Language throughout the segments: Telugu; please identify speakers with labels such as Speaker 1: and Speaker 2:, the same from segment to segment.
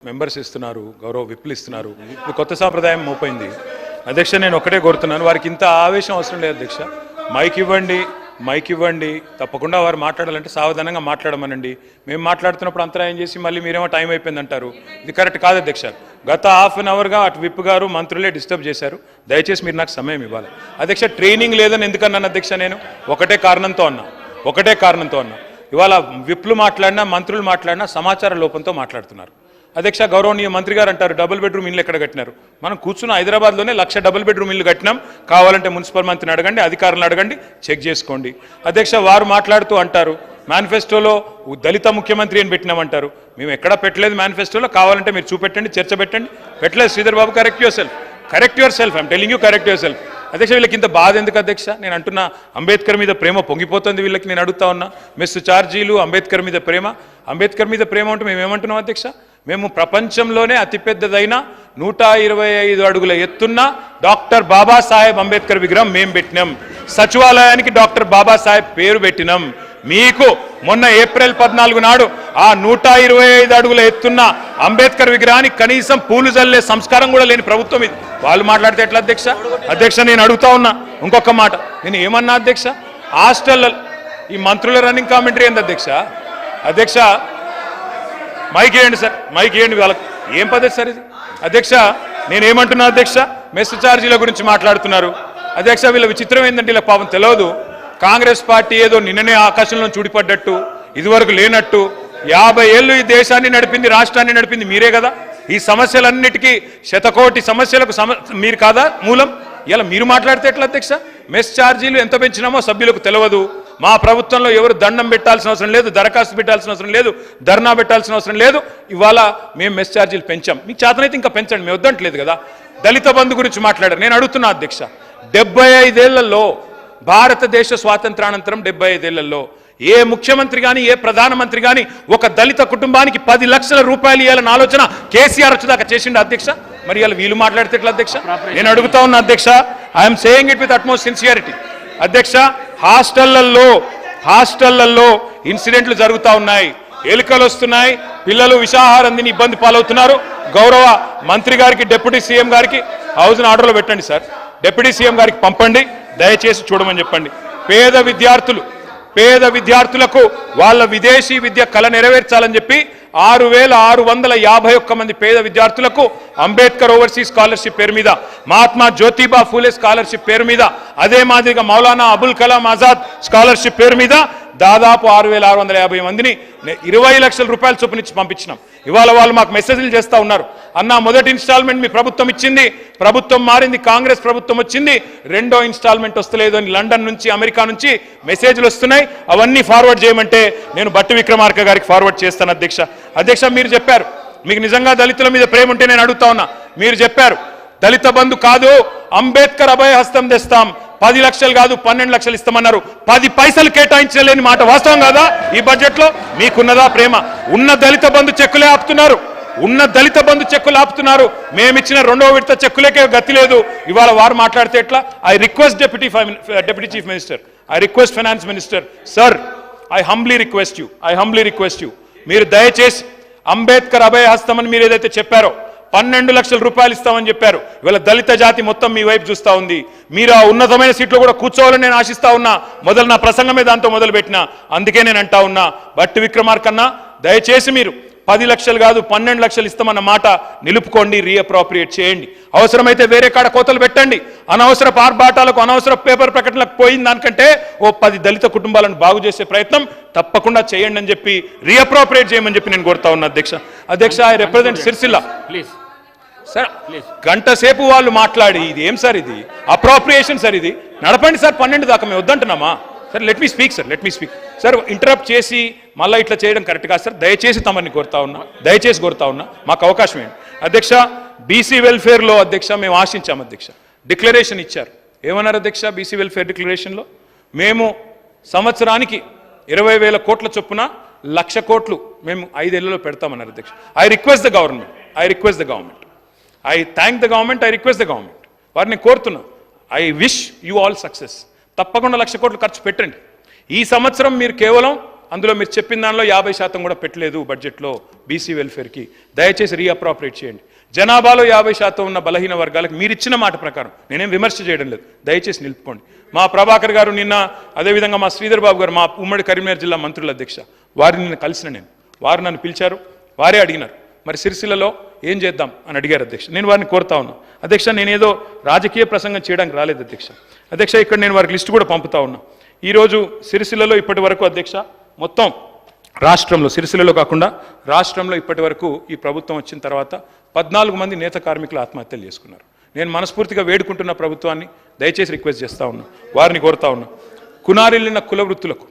Speaker 1: మెంబర్స్ ఇస్తున్నారు, గౌరవ విప్లు ఇస్తున్నారు, కొత్త సాంప్రదాయం మోపైంది అధ్యక్ష. నేను ఒకటే కోరుతున్నాను, వారికి ఇంత ఆవేశం అవసరం లేదు అధ్యక్ష. మైక్ ఇవ్వండి, తప్పకుండా వారు మాట్లాడాలంటే సావధానంగా మాట్లాడమనండి. మేము మాట్లాడుతున్నప్పుడు అంతరాయం చేసి మళ్ళీ మీరేమో టైం అయిపోయింది అంటారు. ఇది కరెక్ట్ కాదు అధ్యక్ష. గత హాఫ్ అన్ అవర్గా అటు విప్ గారు మంత్రులే డిస్టర్బ్ చేశారు. దయచేసి మీరు నాకు సమయం ఇవ్వాలి అధ్యక్ష. ట్రైనింగ్ లేదని ఎందుకన్నాను అధ్యక్ష? నేను ఒకటే కారణంతో అన్నా. ఇవాళ విప్లు మాట్లాడినా మంత్రులు మాట్లాడినా సమాచార లోపంతో మాట్లాడుతున్నారు అధ్యక్ష. గౌరవనీయ మంత్రి గారు అంటారు డబుల్ బెడ్రూమ్ ఇల్లు ఎక్కడ కట్టినారు? మనం కూర్చున్న హైదరాబాద్లోనే 1,00,000 డబుల్ బెడ్రూమ్ ఇల్లు కట్టినాం. కావాలంటే మున్సిపల్ మంత్రిని అడగండి, అధికారులను అడగండి, చెక్ చేసుకోండి అధ్యక్ష. వారు మాట్లాడుతూ అంటారు మేనిఫెస్టోలో దళిత ముఖ్యమంత్రి అని పెట్టినామంటారు. మేము ఎక్కడా పెట్టలేదు మేనిఫెస్టోలో, కావాలంటే మీరు చూపెట్టండి, చర్చ పెట్టండి. పెట్టలేదు Sridhar Babu. Correct yourself I'm telling you, correct yourself అధ్యక్ష. వీళ్ళకి ఇంత బాధ ఎందుకు అధ్యక్ష? నేను అంటున్నా అంబేద్కర్ మీద ప్రేమ పొంగిపోతుంది వీళ్ళకి. నేను అడుగుతా ఉన్నా, మెస్సు ఛార్జీలు, అంబేద్కర్ మీద ప్రేమ అంటే మేము ఏమంటున్నాం అధ్యక్ష? మేము ప్రపంచంలోనే అతిపెద్దదైన 125 అడుగుల ఎత్తున్న డాక్టర్ బాబాసాహెబ్ అంబేద్కర్ విగ్రహం మేము పెట్టినాం. సచివాలయానికి డాక్టర్ బాబాసాహెబ్ పేరు పెట్టినాం. మీకు మొన్న ఏప్రిల్ 14 నాడు ఆ 125 అడుగుల ఎత్తున్న అంబేద్కర్ విగ్రహానికి కనీసం పూలు జల్లే సంస్కారం కూడా లేని ప్రభుత్వం ఇది. వాళ్ళు మాట్లాడితే ఎట్లా అధ్యక్ష? నేను అడుగుతా ఉన్నా ఇంకొక మాట. నేను ఏమన్నా అధ్యక్ష? హాస్టల్లో ఈ మంత్రుల రన్నింగ్ కామెంటరీ ఏంది అధ్యక్ష? మైక్ ఇవ్వండి సార్, మైక్ ఇవ్వండి. వాళ్ళకి ఏం పద్ధతి సార్ ఇది అధ్యక్ష? నేనేమంటున్నా అధ్యక్ష? మెస్ ఛార్జీల గురించి మాట్లాడుతున్నారు అధ్యక్ష. వీళ్ళ విచిత్రం ఏంటంటే వీళ్ళ పాపం తెలియదు. కాంగ్రెస్ పార్టీ ఏదో నిన్ననే ఆకాశంలో చూడిపడ్డట్టు, ఇదివరకు లేనట్టు 50 ఏళ్ళు ఈ దేశాన్ని నడిపింది, రాష్ట్రాన్ని నడిపింది మీరే కదా. ఈ సమస్యలన్నిటికీ శతకోటి సమస్యలకు మీరు కాదా మూలం? ఇలా మీరు మాట్లాడితే ఎట్లా అధ్యక్ష? మెస్ ఛార్జీలు ఎంత పెంచినామో సభ్యులకు తెలియదు. మా ప్రభుత్వంలో ఎవరు దండం పెట్టాల్సిన అవసరం లేదు, దరఖాస్తు పెట్టాల్సిన అవసరం లేదు, ధర్నా పెట్టాల్సిన అవసరం లేదు. ఇవాళ మేము మెస్ ఛార్జీలు పెంచాం. మీకు చేతనైతే ఇంకా పెంచండి, మేము వద్దంటలేదు కదా. దళిత బంధు గురించి మాట్లాడారు. నేను అడుగుతున్నా అధ్యక్ష, 75 ఏళ్లలో భారతదేశ స్వాతంత్రానంతరం 75 ఏళ్లలో ఏ ముఖ్యమంత్రి కానీ ఏ ప్రధానమంత్రి కానీ ఒక దళిత కుటుంబానికి 10 లక్షల రూపాయలు ఇవ్వాలన్న ఆలోచన కేసీఆర్ వచ్చేదాకా చేసిండు అధ్యక్ష. మరి ఇలా వీళ్ళు మాట్లాడితే ఎట్లా అధ్యక్ష? నేను అడుగుతా ఉన్నా అధ్యక్ష. I'm saying it with utmost sincerity అధ్యక్ష. హాస్టళ్లలో ఇన్సిడెంట్లు జరుగుతూ ఉన్నాయి, ఎలుకలు వస్తున్నాయి, పిల్లలు విషాహారం తిని ఇబ్బంది పాలవుతున్నారు. గౌరవ మంత్రి గారికి, డిప్యూటీ సీఎం గారికి హౌస్ని ఆర్డర్లో పెట్టండి సార్. డిప్యూటీ సీఎం గారికి పంపండి, దయచేసి చూడమని చెప్పండి. పేద విద్యార్థులకు వాళ్ళ విదేశీ విద్య కళ నెరవేర్చాలని చెప్పి 6,651 మంది పేద విద్యార్థులకు అంబేద్కర్ ఓవర్సీస్ స్కాలర్షిప్ పేరు మీద, మహాత్మా జ్యోతిబా ఫూలే స్కాలర్షిప్ పేరు మీద, అదే మాదిరిగా మౌలానా అబుల్ కలాం ఆజాద్ స్కాలర్షిప్ పేరు మీద దాదాపు 6,650 మందిని 20 లక్షల రూపాయల చొప్పునిచ్చి పంపించినాం. ఇవాళ వాళ్ళు మాకు మెసేజ్లు చేస్తూ ఉన్నారు, అన్న మొదటి ఇన్స్టాల్మెంట్ మీ ప్రభుత్వం ఇచ్చింది, ప్రభుత్వం మారింది, కాంగ్రెస్ ప్రభుత్వం వచ్చింది, రెండో ఇన్స్టాల్మెంట్ వస్తలేదు అని లండన్ నుంచి, అమెరికా నుంచి మెసేజ్లు వస్తున్నాయి. అవన్నీ ఫార్వర్డ్ చేయమంటే నేను బట్టి విక్రమార్క గారికి ఫార్వర్డ్ చేస్తాను అధ్యక్ష. మీరు చెప్పారు మీకు నిజంగా దళితుల మీద ప్రేమ ఉంటే నేను అడుగుతా ఉన్నా. మీరు చెప్పారు దళిత బంధు కాదు, అంబేద్కర్ అభయ హస్తం తెస్తాం, 10 లక్షలు కాదు 12 లక్షలు ఇస్తామన్నారు. 10 పైసలు కేటాయించలేని మాట వాస్తవం కాదా? ఈ బడ్జెట్ లో మీకున్నదా ప్రేమ? ఉన్న దళిత బంధు చెక్కులే ఆపుతున్నారు. మేమిచ్చిన 2వ విడత చెక్కులకే గతి లేదు. ఇవాళ వారు మాట్లాడితే ఎట్లా? I request deputy chief minister, I request finance minister, sir I humbly request you మీరు దయచేసి అంబేద్కర్ అభయ హస్తం అని మీరు ఏదైతే చెప్పారో 12 లక్షల రూపాయలు ఇస్తామని చెప్పారు. ఇవాళ దళిత జాతి మొత్తం మీ వైపు చూస్తూ ఉంది. మీరు ఆ ఉన్నతమైన సీట్లో కూడా కూర్చోవాలని నేను ఆశిస్తా ఉన్నా. నా ప్రసంగమే దాంతో మొదలు పెట్టినా. అందుకే నేను అంటా ఉన్నా, బట్టి విక్రమార్కన్నా దయచేసి మీరు 10 లక్షలు కాదు 12 లక్షలు ఇస్తామన్న మాట నిలుపుకోండి, రీఅప్రోప్రియేట్ చేయండి. అవసరమైతే వేరే కాడ కోతలు పెట్టండి. అనవసర ఆర్భాటాలకు, అనవసర పేపర్ ప్రకటనలకు పోయిన దానికంటే 10 దళిత కుటుంబాలను బాగు చేసే ప్రయత్నం తప్పకుండా చేయండి అని చెప్పి, రీఅప్రోప్రియేట్ చేయమని చెప్పి నేను కోరుతా ఉన్నా అధ్యక్ష. I represent Sircilla. Please sir, గంట సేపు వాళ్ళు మాట్లాడి ఇది ఏం సార్, ఇది అప్రోప్రియేషన్ సార్, ఇది నడపండి సార్ 12 దాకా. మేము వద్దంటున్నామా sir? Let me speak sir. Interrupt చేసి మళ్ళీ ఇట్లా చేయడం కరెక్ట్ కాదు సార్. దయచేసి తమని కోరుతా ఉన్నా, మాకు అవకాశం ఏంటి అధ్యక్ష. బీసీ వెల్ఫేర్లో అధ్యక్ష మేము ఆశించాం అధ్యక్ష. డిక్లరేషన్ ఇచ్చారు. ఏమన్నారు అధ్యక్ష? బీసీ వెల్ఫేర్ డిక్లరేషన్లో మేము సంవత్సరానికి 20,000 కోట్ల చొప్పున 1,00,000 కోట్లు మేము 5 ఏళ్లలో పెడతామన్నారు అధ్యక్ష. I request the government, I thank the government, I request the government. వారిని కోరుతున్నా, I wish you all success. తప్పకుండా 1,00,000 కోట్లు ఖర్చు పెట్టండి. ఈ సంవత్సరం మీరు కేవలం అందులో మీరు చెప్పిన దానిలో 50% కూడా పెట్టలేదు బడ్జెట్లో బీసీ వెల్ఫేర్కి. దయచేసి రీఅప్రాపరేట్ చేయండి. జనాభాలో 50% ఉన్న బలహీన వర్గాలకు మీరు ఇచ్చిన మాట ప్రకారం నేనేం విమర్శ చేయడం లేదు, దయచేసి నిలుపుకోండి. మా ప్రభాకర్ గారు నిన్న, అదేవిధంగా మా శ్రీధర్ బాబు గారు, మా ఉమ్మడి కరీంనగర్ జిల్లా మంత్రుల అధ్యక్ష, వారిని నిన్న కలిసిన నేను, వారు నన్ను పిలిచారు, వారే అడిగినారు మరి సిరిసిల్లలో ఏం చేద్దాం అని అడిగారు అధ్యక్ష. నేను వారిని కోరుతా ఉన్నా అధ్యక్ష, నేనేదో రాజకీయ ప్రసంగం చేయడానికి రాలేదు అధ్యక్ష. అధ్యక్ష, ఇక్కడ నేను వారికి లిస్టు కూడా పంపుతా ఉన్నా. ఈరోజు సిరిసిల్లలో ఇప్పటి వరకు అధ్యక్ష మొత్తం రాష్ట్రంలో, సిరిసిల్లలో కాకుండా రాష్ట్రంలో ఇప్పటి వరకు ఈ ప్రభుత్వం వచ్చిన తర్వాత 14 మంది నేత కార్మికులు ఆత్మహత్యలు చేసుకున్నారు. నేను మనస్ఫూర్తిగా వేడుకుంటున్న ప్రభుత్వాన్ని, దయచేసి రిక్వెస్ట్ చేస్తూ ఉన్నా, వారిని కోరుతా ఉన్నా, కునారిల్లిన కుల వృత్తులకు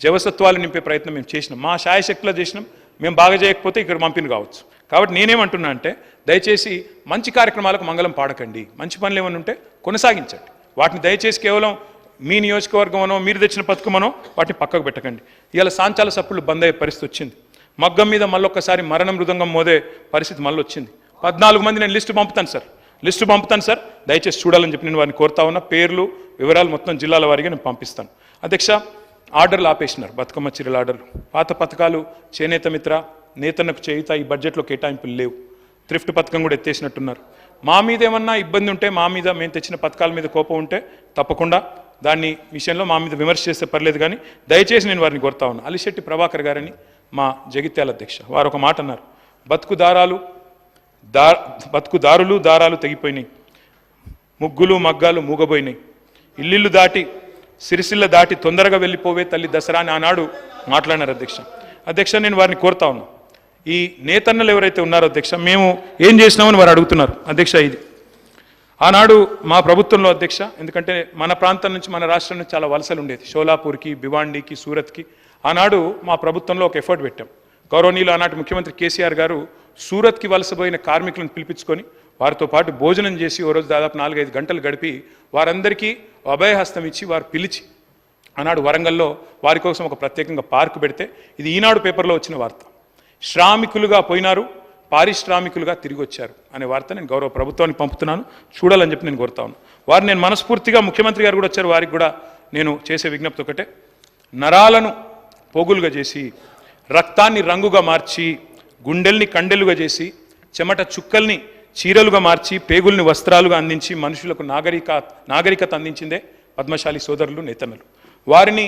Speaker 1: జవసత్వాలు నింపే ప్రయత్నం మేము చేసినాం, మా శాయశక్తిలో చేసినాం. మేము బాగా చేయకపోతే ఇక్కడ పంపిణీ కావచ్చు. కాబట్టి నేనేమంటున్నా అంటే దయచేసి మంచి కార్యక్రమాలకు మంగళం పాడకండి, మంచి పనులు ఏమైనా ఉంటే కొనసాగించండి. వాటిని దయచేసి కేవలం మీ నియోజకవర్గమనో మీరు తెచ్చిన పథకమనో వాటిని పక్కకు పెట్టకండి. ఇవాళ సాంచాల సప్పులు బంద్ అయ్యే పరిస్థితి వచ్చింది. మగ్గం మీద మళ్ళొక్కసారి మరణ మృదంగం మోదే పరిస్థితి మళ్ళీ వచ్చింది. 14 మంది నేను లిస్టు పంపుతాను సార్, దయచేసి చూడాలని చెప్పి నేను వారిని కోరుతా ఉన్నా. పేర్లు వివరాలు మొత్తం జిల్లాల వారీగా నేను పంపిస్తాను. అధ్యక్ష, ఆర్డర్లు ఆపేసినారు, బతుకమ్మ చీరల ఆర్డర్లు. పాత పథకాలు చేనేత మిత్ర, నేతన్నకు చేయుత ఈ బడ్జెట్లో కేటాయింపులు లేవు. థ్రిఫ్ట్ పథకం కూడా ఎత్తేసినట్టున్నారు. మా మీద ఏమన్నా ఇబ్బంది ఉంటే, మా మీద మేము తెచ్చిన పథకాల మీద కోపం ఉంటే తప్పకుండా దాన్ని విషయంలో మా మీద విమర్శ చేస్తే పర్లేదు, కానీ దయచేసి నేను వారిని కోరుతా ఉన్నా. అలిశెట్టి ప్రభాకర్ గారని మా జగిత్యాల అధ్యక్ష, వారు ఒక మాట అన్నారు, బతుకుదారులు దారాలు తెగిపోయినాయి, ముగ్గులు మగ్గాలు మూగబోయినాయి, ఇల్లు దాటి సిరిసిల్ల దాటి తొందరగా వెళ్ళిపోవే తల్లి దసరా అని ఆనాడు మాట్లాడినారు అధ్యక్ష. నేను వారిని కోరుతా ఉన్నా, ఈ నేతన్నలు ఎవరైతే ఉన్నారో అధ్యక్ష, మేము ఏం చేసినామని వారు అడుగుతున్నారు అధ్యక్ష. ఇది ఆనాడు మా ప్రభుత్వంలో అధ్యక్ష, ఎందుకంటే మన ప్రాంతం నుంచి, మన రాష్ట్రం నుంచి చాలా వలసలు ఉండేది, షోలాపూర్కి, భివాండికి, సూరత్కి. ఆనాడు మా ప్రభుత్వంలో ఒక ఎఫర్ట్ పెట్టాం. గౌరవనీయులు ఆనాటి ముఖ్యమంత్రి కేసీఆర్ గారు సూరత్కి వలసపోయిన కార్మికులను పిలిపించుకొని వారితో పాటు భోజనం చేసి ఓ రోజు దాదాపు 4-5 గంటలు గడిపి వారందరికీ అభయహస్తం ఇచ్చి వారు పిలిచి ఆనాడు వరంగల్లో వారి కోసం ఒక ప్రత్యేకంగా పార్కు పెడితే, ఇది ఈనాడు పేపర్లో వచ్చిన వార్త. శ్రామికులుగా పోయినారు, పారిశ్రామికులుగా తిరిగి వచ్చారు అనే వార్త నేను గౌరవ ప్రభుత్వానికి పంపుతున్నాను, చూడాలని చెప్పి నేను కోరుతా ఉన్నాను. వారిని నేను మనస్ఫూర్తిగా, ముఖ్యమంత్రి గారు కూడా వచ్చారు, వారికి కూడా నేను చేసే విజ్ఞప్తి ఒకటే, నరాలను పోగులుగా చేసి, రక్తాన్ని రంగుగా మార్చి, గుండెల్ని కండెలుగా చేసి, చెమట చుక్కల్ని చీరలుగా మార్చి, పేగుల్ని వస్త్రాలుగా అందించి మనుషులకు నాగరికత అందించిందే పద్మశాలి సోదరులు, నేతన్నలు. వారిని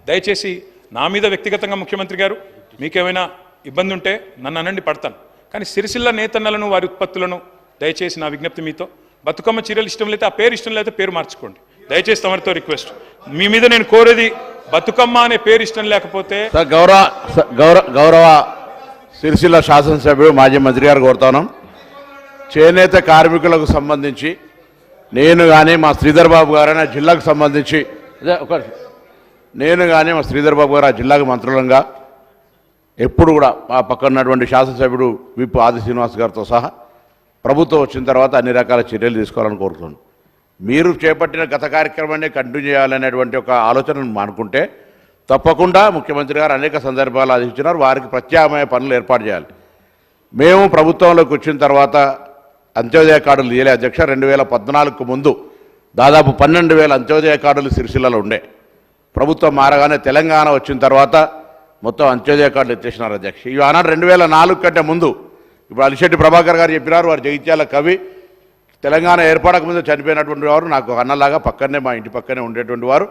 Speaker 1: దయచేసి, నా మీద వ్యక్తిగతంగా ముఖ్యమంత్రి గారు మీకేమైనా ఇబ్బంది ఉంటే నన్ను అనండి, పడతాను. కానీ సిరిసిల్ల నేతన్నలను, వారి ఉత్పత్తులను దయచేసి నా విజ్ఞప్తి మీతో, బతుకమ్మ చీరలు ఇష్టం లేకపోతే ఆ పేరు ఇష్టం లేకపోతే పేరు మార్చుకోండి, దయచేసి తమరితో రిక్వెస్ట్. మీ మీద నేను కోరేది, బతుకమ్మ అనే పేరు ఇష్టం లేకపోతే.
Speaker 2: గౌరవ సిరిసిల్ల శాసనసభ్యుడు మాజీ మంత్రి గారు కోరుతాను, చేనేత కార్మికులకు సంబంధించి నేను కానీ మా శ్రీధర్ బాబు గారు ఆ జిల్లాకు సంబంధించి, నేను కానీ మా శ్రీధర్ బాబు గారు ఆ జిల్లాకు మంత్రులంగా ఎప్పుడు కూడా మా పక్కన ఉన్నటువంటి శాసనసభ్యుడు విప్ ఆది శ్రీనివాస్ గారితో సహా ప్రభుత్వం వచ్చిన తర్వాత అన్ని రకాల చర్యలు తీసుకోవాలని కోరుతున్నాను. మీరు చేపట్టిన గత కార్యక్రమాన్ని కంటిన్యూ చేయాలనేటువంటి ఒక ఆలోచనను మానుకుంటే తప్పకుండా ముఖ్యమంత్రి గారు అనేక సందర్భాలు ఆదేశించినారు, వారికి ప్రత్యామ్నాయ పనులు ఏర్పాటు చేయాలి. మేము ప్రభుత్వంలోకి వచ్చిన తర్వాత అంత్యోదయ కార్డులు తీయలే అధ్యక్ష. 2014కు ముందు దాదాపు 12,000 అంత్యోదయ కార్డులు సిరిసిల్లలో ఉండే. ప్రభుత్వం మారగానే తెలంగాణ వచ్చిన తర్వాత మొత్తం అంత్యోదయ కార్డులు ఎత్తేసినారు అధ్యక్ష. ఇవి ఆనాడు 2004 కంటే ముందు, ఇప్పుడు అలిశెట్టి ప్రభాకర్ గారు చెప్పినారు, వారు జగిత్యాల కవి, తెలంగాణ ఏర్పడక ముందు చనిపోయినటువంటి వారు, నాకు అన్నలాగా పక్కనే, మా ఇంటి పక్కనే ఉండేటువంటి వారు.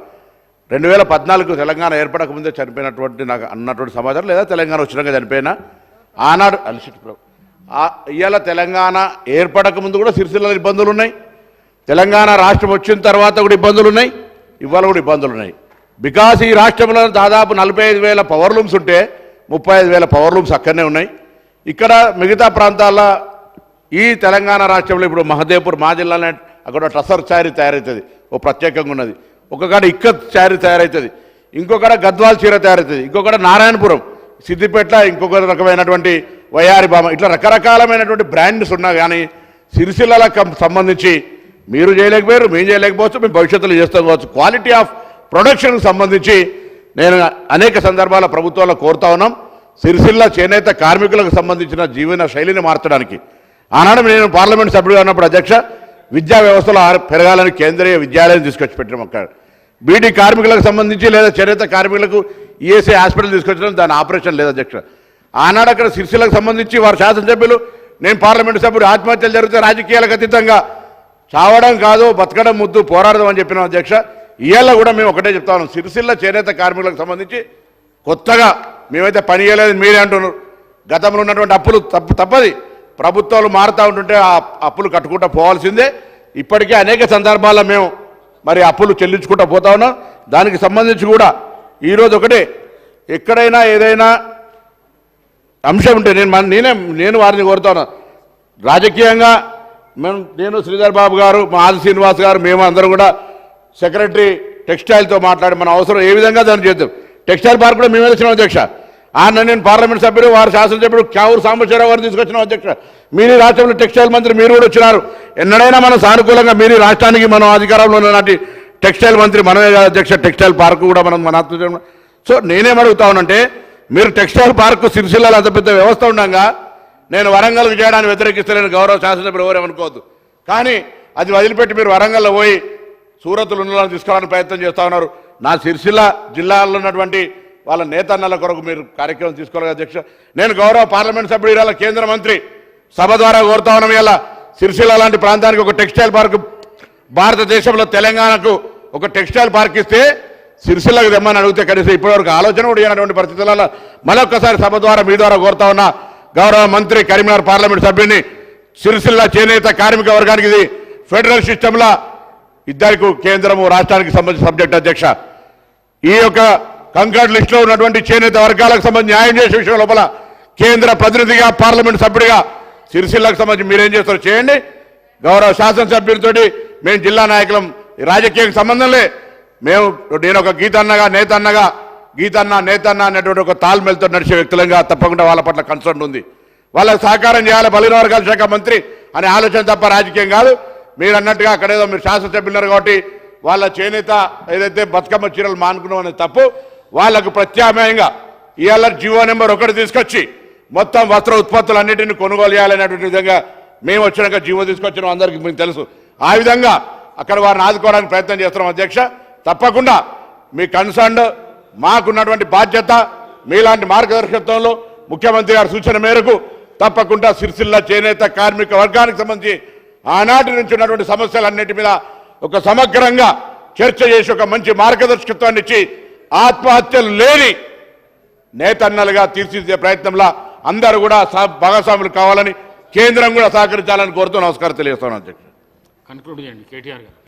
Speaker 2: 2014 తెలంగాణ ఏర్పడక ముందే చనిపోయినటువంటి నాకు అన్నటువంటి సమాచారం, లేదా తెలంగాణ వచ్చినాక చనిపోయినా ఆనాడు అలిశెట్టి ప్రభు. ఇవాళ తెలంగాణ ఏర్పడక ముందు కూడా సిరిసిల్లలో ఇబ్బందులు ఉన్నాయి, తెలంగాణ రాష్ట్రం వచ్చిన తర్వాత కూడా ఇబ్బందులు ఉన్నాయి, ఇవాళ కూడా ఇబ్బందులు ఉన్నాయి. బికాస్ ఈ రాష్ట్రంలో దాదాపు 45,000 పవర్ లూమ్స్ ఉంటే 35,000 పవర్ లూమ్స్ అక్కడనే ఉన్నాయి. ఇక్కడ మిగతా ప్రాంతాల్లో ఈ తెలంగాణ రాష్ట్రంలో ఇప్పుడు మహదేవ్పూర్, మా జిల్లాలో అక్కడ టసర్ చారీ తయారవుతుంది, ఓ ప్రత్యేకంగా ఉన్నది. ఒకకాడ ఇక్కత్ చారీ తయారవుతుంది, ఇంకొకడ గద్వాల్ చీర తయారవుతుంది, ఇంకొకడ నారాయణపురం, సిద్దిపేట ఇంకొక రకమైనటువంటి వయారి బామ, ఇట్లా రకరకాలమైనటువంటి బ్రాండ్స్ ఉన్నా కానీ సిరిసిల్లకు సంబంధించి మీరు చేయలేకపోయారు, మేము చేయలేకపోవచ్చు, మేము భవిష్యత్తులో చేస్తాం కావచ్చు. క్వాలిటీ ఆఫ్ ప్రొడక్షన్కి సంబంధించి నేను అనేక సందర్భాల ప్రభుత్వాల్లో కోరుతా ఉన్నాం. సిరిసిల్ల చేనేత కార్మికులకు సంబంధించిన జీవన శైలిని మార్చడానికి ఆనాడు నేను పార్లమెంట్ సభ్యుడిగా ఉన్నప్పుడు అధ్యక్ష, విద్యా వ్యవస్థలో పెరగాలని కేంద్రీయ విద్యాలయం తీసుకొచ్చి పెట్టినాం. అక్కడ బీడీ కార్మికులకు సంబంధించి లేదా చేనేత కార్మికులకు ఈఎస్ఐ హాస్పిటల్ తీసుకొచ్చడం దాని ఆపరేషన్ లేదు అధ్యక్ష. ఆనాడు అక్కడ సిరిసిల్లకు సంబంధించి వారు శాసనసభ్యులు, నేను పార్లమెంటు సభ్యుడు, ఆత్మహత్యలు జరిగితే రాజకీయాలకు అతీతంగా చావడం కాదు బతకడం ముద్దు పోరాడదాం అని చెప్పినాం అధ్యక్ష. ఇవాళ కూడా మేము ఒకటే చెప్తా ఉన్నాం, సిరిసిల్ల చేనేత కార్మికులకు సంబంధించి కొత్తగా మేమైతే పని చేయలేదు మీరే అంటున్నారు. గతంలో ఉన్నటువంటి అప్పులు తప్పది, ప్రభుత్వాలు మారుతూ ఉంటుంటే ఆ అప్పులు కట్టుకుంటూ పోవాల్సిందే. ఇప్పటికే అనేక సందర్భాల్లో మేము మరి అప్పులు చెల్లించుకుంటూ పోతా ఉన్నాం. దానికి సంబంధించి కూడా ఈరోజు ఒకటే, ఎక్కడైనా ఏదైనా అంశం ఉంటే నేను వారిని కోరుతాను. రాజకీయంగా నేను శ్రీధర్ బాబు గారు, మా ఆది శ్రీనివాస్ గారు, మేము అందరం కూడా సెక్రటరీ టెక్స్టైల్తో మాట్లాడి మన అవసరం ఏ విధంగా దాన్ని చేద్దాం. టెక్స్టైల్ పార్క్ కూడా మేము వచ్చినాం అధ్యక్ష. నేను పార్లమెంట్ సభ్యుడు, వారు శాసనసభ్యుడు క్యావూరు సాంబశివరావు గారిని తీసుకొచ్చినాం అధ్యక్ష. మీరు రాష్ట్రంలో టెక్స్టైల్ మంత్రి మీరు కూడా వచ్చినారు. ఎన్నడైనా మనం సానుకూలంగా మీరు రాష్ట్రానికి మనం అధికారంలో ఉన్నటువంటి టెక్స్టైల్ మంత్రి మనమే కాదు అధ్యక్ష. టెక్స్టైల్ పార్క్ కూడా మనం మన సో నేనేమడుగుతా ఉన్నానంటే, మీరు టెక్స్టైల్ పార్క్ సిరిసిల్లలో అంత పెద్ద వ్యవస్థ ఉండగా నేను వరంగల్కి చేయడానికి వ్యతిరేకిస్తలేను, గౌరవ శాసనసభ్యులు ఎవరేమనుకోవద్దు. కానీ అది వదిలిపెట్టి మీరు వరంగల్లో పోయి సూరత్తులు ఉన్నలను తీసుకోవడానికి ప్రయత్నం చేస్తూ ఉన్నారు. నా సిరిసిల్ల జిల్లాలో ఉన్నటువంటి వాళ్ళ నేతన్నల కొరకు మీరు కార్యక్రమం తీసుకోవాలి అధ్యక్ష. నేను గౌరవ పార్లమెంట్ సభ్యుడు ఇవాళ కేంద్ర మంత్రి సభ ద్వారా కోరుతా ఉన్నాం, ఇలా సిరిసిల్ల లాంటి ప్రాంతానికి ఒక టెక్స్టైల్ పార్క్, భారతదేశంలో తెలంగాణకు ఒక టెక్స్టైల్ పార్క్ ఇస్తే సిరిసిల్లకు తెమ్మని అడిగితే కనీసం ఇప్పటివరకు ఆలోచన కూడా చేయనటువంటి పరిస్థితులలో మరొకసారి సభ ద్వారా మీ ద్వారా కోరుతా ఉన్న గౌరవ మంత్రి కరీంనగర్ పార్లమెంట్ సభ్యుని, సిరిసిల్ల చేనేత కార్మిక వర్గానికి ఇది ఫెడరల్ సిస్టంలో ఇద్దరికి కేంద్రము రాష్ట్రానికి సంబంధించిన సబ్జెక్ట్ అధ్యక్ష. ఈ యొక్క కంకర్డ్ లిస్టులో ఉన్నటువంటి చేనేత వర్గాలకు సంబంధించి న్యాయం చేసే విషయం లోపల కేంద్ర ప్రతినిధిగా పార్లమెంట్ సభ్యుడిగా సిరిసిల్లకు సంబంధించి మీరేం చేస్తారో చేయండి. గౌరవ శాసనసభ్యులతో మేము జిల్లా నాయకులం, రాజకీయానికి సంబంధంలే. నేను ఒక గీతన్నగా నేతన్న అనేటువంటి ఒక తాల్మెల్తో నడిచే వ్యక్తులంగా తప్పకుండా వాళ్ళ పట్ల కన్సర్న్ ఉంది. వాళ్ళకి సహకారం చేయాలి, బలహీన వర్గాల శాఖ మంత్రి అనే ఆలోచన తప్ప రాజకీయం కాదు. మీరు అన్నట్టుగా అక్కడేదో మీరు శాసనసభ్యులున్నారు కాబట్టి వాళ్ళ చేనేత ఏదైతే బతుకమ్మ చీరలు మానుకున్నాం అనేది తప్పు. వాళ్లకు ప్రత్యామ్నాయంగా ఇవాళ జీవో నెంబర్ 1 తీసుకొచ్చి మొత్తం వస్త్ర ఉత్పత్తులన్నింటినీ కొనుగోలు చేయాలనేటువంటి విధంగా మేము వచ్చినాక జీవో తీసుకొచ్చినాం, అందరికీ మీకు తెలుసు. ఆ విధంగా అక్కడ వారిని ఆదుకోవడానికి ప్రయత్నం చేస్తున్నాం అధ్యక్ష. తప్పకుండా మీ కన్సర్న్, మాకున్నటువంటి బాధ్యత, మీలాంటి మార్గదర్శకత్వంలో ముఖ్యమంత్రి గారి సూచన మేరకు తప్పకుండా సిరిసిల్ల చేనేత కార్మిక వర్గానికి సంబంధించి ఆనాటి నుంచి ఉన్నటువంటి సమస్యలన్నిటి మీద ఒక సమగ్రంగా చర్చ చేసి ఒక మంచి మార్గదర్శకత్వాన్ని ఇచ్చి ఆత్మహత్యలు లేని నేతన్నలుగా తీర్చిదిద్దే ప్రయత్నంలో అందరూ కూడా భాగస్వాములు కావాలని, కేంద్రం కూడా సహకరించాలని కోరుతూ నమస్కారం తెలియజేస్తాను అధ్యక్ష.
Speaker 1: కన్క్లూడ్ చేయండి కేటీఆర్ గారు.